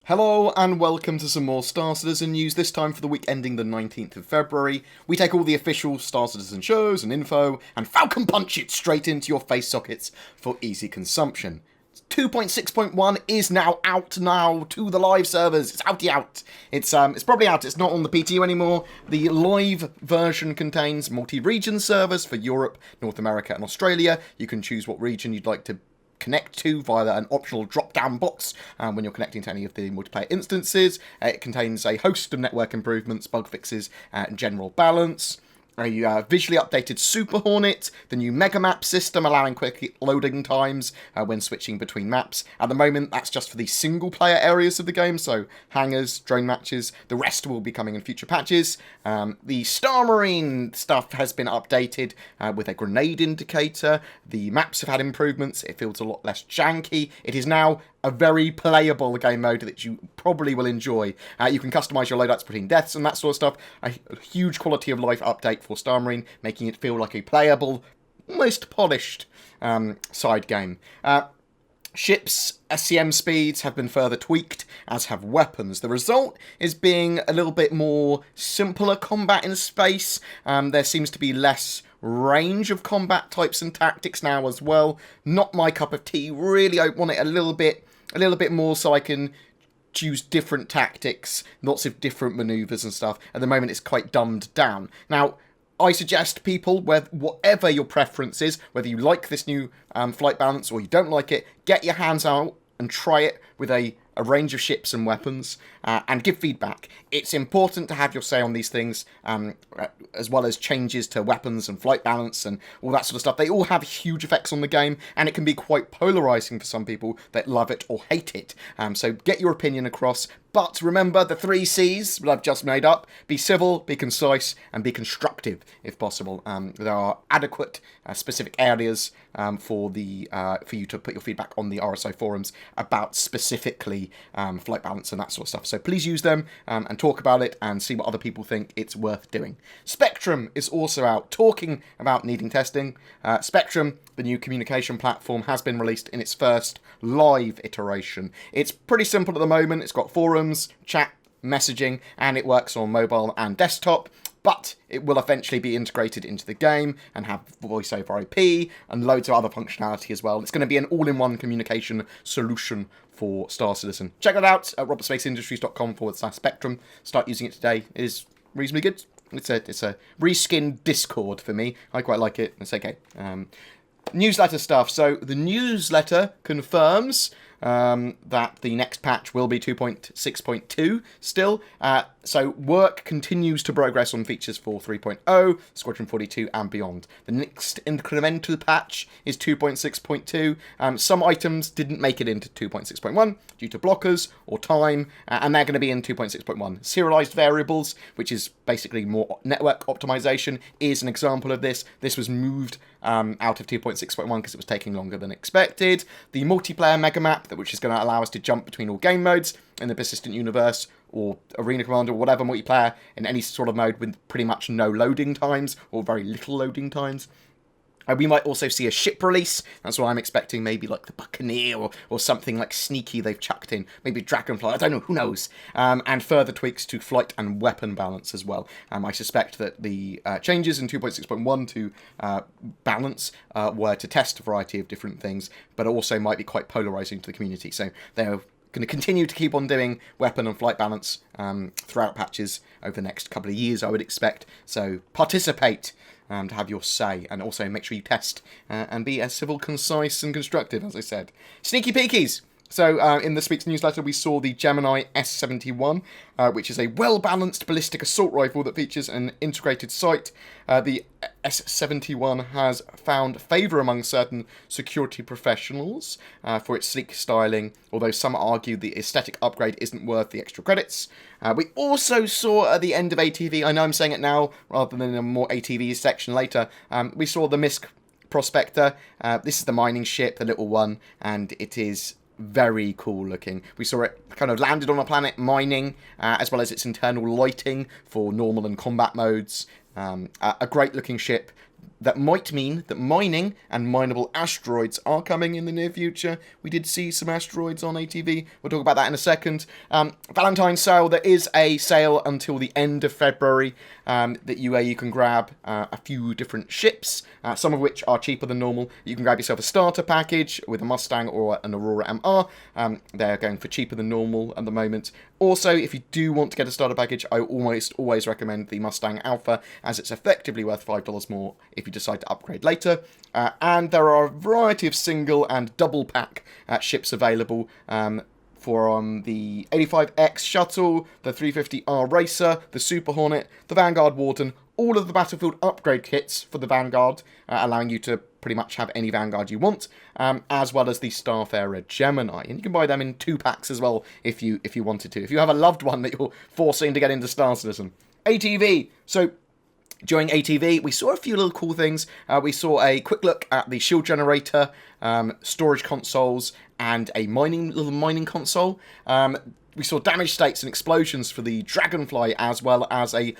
Hello and welcome to some more Star Citizen news, this time for the week ending the 19th of February. We take all the official Star Citizen shows and info and Falcon Punch it straight into your face sockets for easy consumption. 2.6.1 is now out to the live servers. It's out. It's probably out. It's not on the PTU anymore. The live version contains multi-region servers for Europe, North America and Australia. You can choose what region you'd like to connect to via an optional drop-down box when you're connecting to any of the multiplayer instances. It contains a host of network improvements, bug fixes, and general balance. A visually updated Super Hornet, the new Mega Map system allowing quick loading times when switching between maps. At the moment, that's just for the single-player areas of the game, so hangars, drone matches. The rest will be coming in future patches. The Star Marine stuff has been updated with a grenade indicator. The maps have had improvements. It feels a lot less janky. It is now a very playable game mode that you probably will enjoy. You can customise your loadouts between deaths and that sort of stuff. A huge quality of life update for Star Marine, making it feel like a playable, almost polished side game. Ships' SCM speeds have been further tweaked, as have weapons. The result is being a little bit more simpler combat in space. There seems to be less range of combat types and tactics now as well. Not my cup of tea. Really, I want it a little bit more so I can choose different tactics, lots of different maneuvers and stuff. At the moment, it's quite dumbed down. Now, I suggest people, whatever your preference is, whether you like this new flight balance or you don't like it, get your hands out and try it with a range of ships and weapons and give feedback. It's important to have your say on these things, as well as changes to weapons and flight balance and all that sort of stuff. They all have huge effects on the game, and it can be quite polarising for some people that love it or hate it. So get your opinion across. But remember the 3 C's that I've just made up. Be civil, be concise, and be constructive, if possible. There are adequate, specific areas for you to put your feedback on the RSI forums about specifically flight balance and that sort of stuff. So please use them and talk about it and see what other people think it's worth doing. Spectrum is also out, talking about needing testing. Spectrum, the new communication platform, has been released in its first live iteration. It's pretty simple at the moment. It's got forums, chat, messaging, and it works on mobile and desktop. But it will eventually be integrated into the game and have voice over IP and loads of other functionality as well. It's going to be an all-in-one communication solution for Star Citizen. Check that out at robertspaceindustriescom/spectrum. Start using it today. It is reasonably good. It's a reskinned Discord for me. I quite like it. It's okay. Newsletter stuff. So the newsletter confirms that the next patch will be 2.6.2 still. So work continues to progress on features for 3.0, Squadron 42 and beyond. The next incremental patch is 2.6.2. Some items didn't make it into 2.6.1 due to blockers or time, and they're going to be in 2.6.1. Serialized variables, which is basically more network optimization, is an example of this. This was moved out of 2.6.1 because it was taking longer than expected. The multiplayer mega map, which is going to allow us to jump between all game modes in the persistent universe or arena commander or whatever multiplayer in any sort of mode with pretty much no loading times or very little loading times. We might also see a ship release. That's what I'm expecting. Maybe like the Buccaneer or something like sneaky they've chucked in. Maybe Dragonfly. I don't know. Who knows? And further tweaks to flight and weapon balance as well. I suspect that the changes in 2.6.1 to balance were to test a variety of different things, but also might be quite polarizing to the community. So they're going to continue to keep on doing weapon and flight balance throughout patches over the next couple of years, I would expect. So participate to have your say, and also make sure you test and be as civil, concise, and constructive, as I said. Sneaky peekies! So, in this week's newsletter, we saw the Gemini S71, which is a well-balanced ballistic assault rifle that features an integrated sight. The S71 has found favour among certain security professionals for its sleek styling, although some argue the aesthetic upgrade isn't worth the extra credits. We also saw at the end of ATV, I know I'm saying it now rather than in a more ATV section later, we saw the Misc Prospector. This is the mining ship, the little one, and it is very cool looking. We saw it kind of landed on a planet mining, as well as its internal lighting for normal and combat modes. A great looking ship, that might mean that mining and mineable asteroids are coming in the near future. We did see some asteroids on ATV. We'll talk about that in a second. Valentine's sale. There is a sale until the end of February that you can grab a few different ships, some of which are cheaper than normal. You can grab yourself a starter package with a Mustang or an Aurora MR. They're going for cheaper than normal at the moment. Also, if you do want to get a starter package, I almost always recommend the Mustang Alpha, as it's effectively worth $5 more if you decide to upgrade later. And there are a variety of single and double pack ships available for the 85X Shuttle, the 350R Racer, the Super Hornet, the Vanguard Warden, all of the Battlefield upgrade kits for the Vanguard, allowing you to pretty much have any Vanguard you want, as well as the Starfarer Gemini. And you can buy them in 2 packs as well if you wanted to. If you have a loved one that you're forcing to get into Star Citizen. ATV. So during ATV, we saw a few little cool things. We saw a quick look at the shield generator, storage consoles, and a little mining console. We saw damage states and explosions for the Dragonfly, as well as a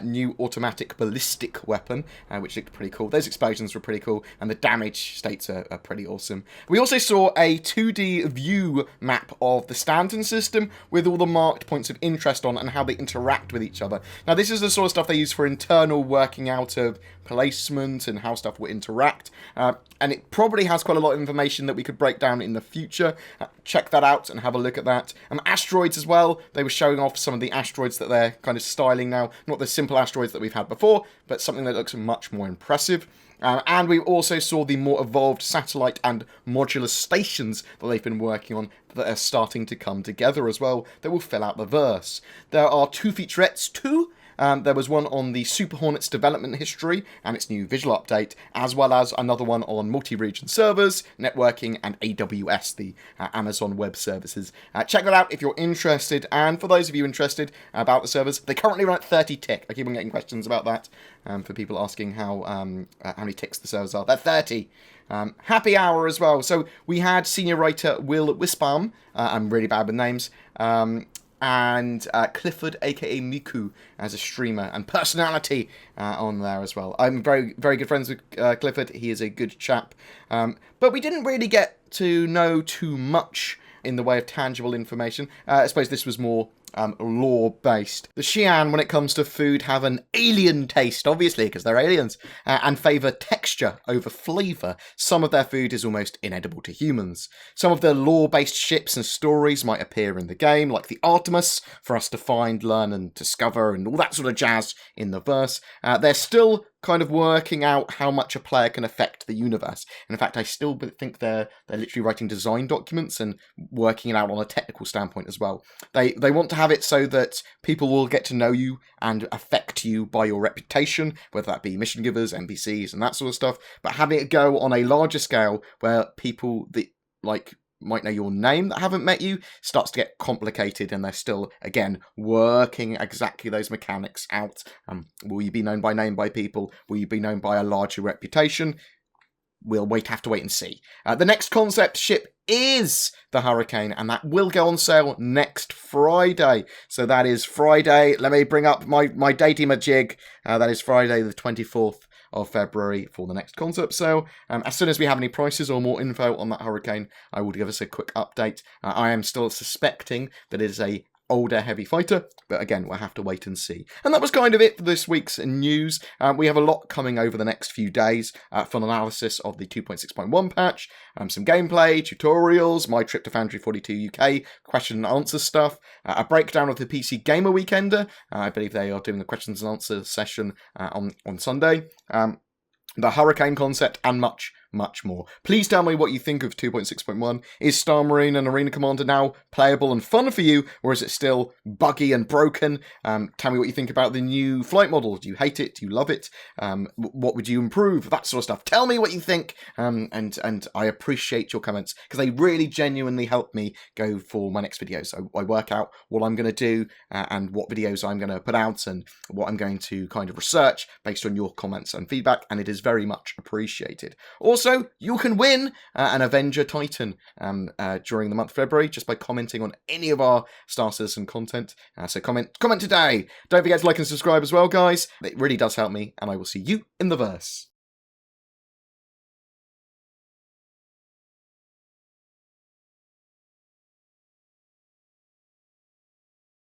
new automatic ballistic weapon, which looked pretty cool. Those explosions were pretty cool, and the damage states are pretty awesome. We also saw a 2D view map of the Stanton system with all the marked points of interest on and how they interact with each other. Now, this is the sort of stuff they use for internal working out of placement and how stuff will interact, and it probably has quite a lot of information that we could break down in the future. Check that out and have a look at that. Asteroids as well. They were showing off some of the asteroids that they're kind of styling now. Not the simple asteroids that we've had before, but something that looks much more impressive. And we also saw the more evolved satellite and modular stations that they've been working on that are starting to come together as well, that will fill out the verse. There are 2 featurettes too. There was one on the Super Hornet's development history and its new visual update, as well as another one on multi-region servers, networking, and AWS, the Amazon Web Services. Check that out if you're interested, and for those of you interested about the servers, they currently run at 30 tick. I keep on getting questions about that for people asking how many ticks the servers are. They're 30. Happy hour as well. So we had senior writer Will Wisbaum, I'm really bad with names, and Clifford, aka Miku, as a streamer and personality on there as well. I'm very, very good friends with Clifford. He is a good chap. But we didn't really get to know too much in the way of tangible information. I suppose this was more lore-based. The Xi'an, when it comes to food, have an alien taste, obviously, because they're aliens, and favour texture over flavour. Some of their food is almost inedible to humans. Some of the lore-based ships and stories might appear in the game, like the Artemis, for us to find, learn, and discover, and all that sort of jazz in the verse. They're still kind of working out how much a player can affect the universe. And in fact, I still think they're literally writing design documents and working it out on a technical standpoint as well. They want to have it so that people will get to know you and affect you by your reputation, whether that be mission givers, NPCs, and that sort of stuff. But having it go on a larger scale where people that might know your name that haven't met you starts to get complicated, and they're still, again, working exactly those mechanics out. Will you be known by name by people? Will you be known by a larger reputation? We'll have to wait and see. The next concept ship is the Hurricane, and that will go on sale next Friday. So that is Friday. Let me bring up my dating jig. That is Friday the 24th of February for the next concept sale. As soon as we have any prices or more info on that Hurricane, I will give us a quick update. I am still suspecting that it is a older heavy fighter, but again, we'll have to wait and see. And that was kind of it for this week's news. We have a lot coming over the next few days. Full analysis of the 2.6.1 patch, some gameplay, tutorials, my trip to Foundry 42 UK, question and answer stuff, a breakdown of the PC Gamer Weekender. I believe they are doing the questions and answer session on Sunday. The Hurricane concept, and much, much more. Please tell me what you think of 2.6.1. Is Star Marine and Arena Commander now playable and fun for you, or is it still buggy and broken? Tell me what you think about the new flight model. Do you hate it? Do you love it? What would you improve? That sort of stuff. Tell me what you think, and I appreciate your comments, because they really genuinely help me go for my next videos. I work out what I'm going to do, and what videos I'm going to put out, and what I'm going to kind of research based on your comments and feedback, and it is very much appreciated. Also, you can win an Avenger Titan during the month of February just by commenting on any of our Star Citizen content. So comment today. Don't forget to like and subscribe as well, guys. It really does help me, and I will see you in the verse.